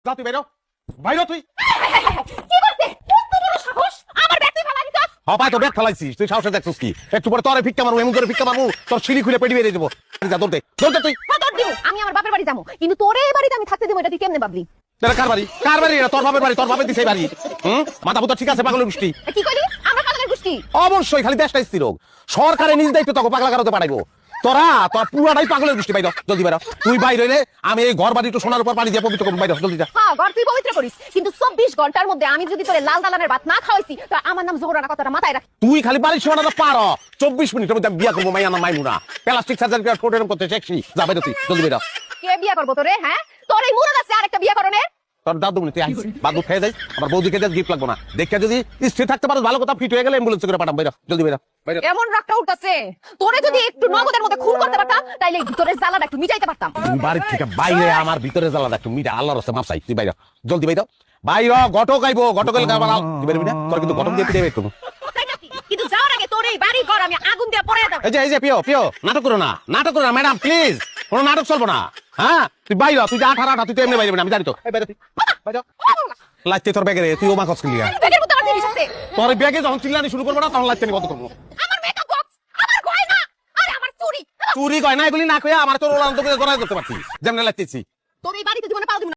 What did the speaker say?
যা তুই বাইরো বাইরো তুই কি করতে কত বড় সাহস আমার ব্যাগ তুই ফেলাই দিছস হপায় তো ব্যাগ ফেলাইছিস তুই সাহসে দেখছিস কি একটু পরে তোরে ভিক্ষা মারবো এমন করে ভিক্ষা মারবো তোর সিঁড়ি খুলে পেটি বেরিয়ে দেবো যা দৌড়তে দৌড়তে তুই কত দিও আমি আমার বাপের বাড়ি যাবো কিন্তু তোরে এই বাড়িতে আমি থাকতে দেব এটা তুই কেমনে ভাবলি তাহলে কার বাড়ি এটা তোর বাপের বাড়ি তোর বাপের দিছে বাড়ি মাথা পুতো ঠিক আছে পাগলের গোষ্ঠী কি কইলি আমরা পাগলের গোষ্ঠী অবশ্যই খালি দেশটা স্থির হোক সরকারের নিজ দায়িত্ব তোকে পাগলা কারোতে পাঠাইবো তোর পুরাটাই পাগলের গোষ্ঠী বাইর জলদি বাইর তুই বাইর হইলে আমি এই ঘর বাড়ি একটু সোনার উপর পানি দিয়ে পবিত্র করবো বাইর জলদি যা হ্যাঁ ঘর তুই পবিত্র করিস কিন্তু 24 ঘন্টার মধ্যে আমি যদি তোরে লাল দালানের ভাত না খাওয়াইছি তো আমার নাম জোহরানা কথাটা মাথায় রাখ তুই খালি বাড়ির সীমানাটা পার 24 মিনিটের মধ্যে আমি বিয়া করবো মাইয়া না মাইমুনা প্লাস্টিক সার্জারি ফোটের করতে শেখছি যা বাইর তুই জলদি বাইর কে বিয়া করবো তোরে হ্যাঁ তোর এই মুরদ আছে আরেকটা বিয়া করনের তোর দাদু বলি তুই আইস বাদু খেয়ে যাই আমার বৌদিকে যা গিফট লাগবো না দেখে যদি স্থির থাকতে পারো ভালো কথা ফিট হয়ে গেলে অ্যাম্বুলেন্স করে পাঠাম বাইর জলদি বাইর বাইর এমন রাগটা উঠতাছে তোরে যদি একটু নগদের মধ্যে খুন করতে পারতাম তাইলে ভিতরের জ্বালাটা একটু মিটাইতে পারতাম তুমি বাড়ির থেকে বাইরে আমার ভিতরে জ্বালা দেখ তুমি আল্লাহর রাস্তা মাপ চাই তুই বাইর জলদি বাইর বাইর ঘটক আইবো ঘটক এলে তুই বেরবি না তোর কিন্তু ঘটক দিয়ে পিটে বের করবো তাই নাকি? কিন্তু যাওয়ার আগে তোর এই বাড়ি ঘর আমি আগুন দিয়ে পড়ে দাও এই যে পিও নাটক করো না ম্যাডাম প্লিজ কোনো নাটক চলবো না হ্যাঁ তুই বাইর তুই যা আঠা তুই তো এমনি বাইরে না আমি জানি তো এই বাইরে তুই বাইরে লাইতে তোর ব্যাগে রে তুই ও মা কস কিলিয়া ব্যাগের মধ্যে আমার জিনিস আছে তোর ব্যাগে যখন চিল্লানি শুরু করবো না তখন লাইতে কত করবো আমার মেকআপ বক্স আমার গয়না আরে আমার চুড়ি চুরি কয় না এগুলি না কয়ে আমার তোর ওলান্ত করে করতে পারতি যেমন লাইতেছি তোর এই বাড়িতে জীবনে পাও দিবি না।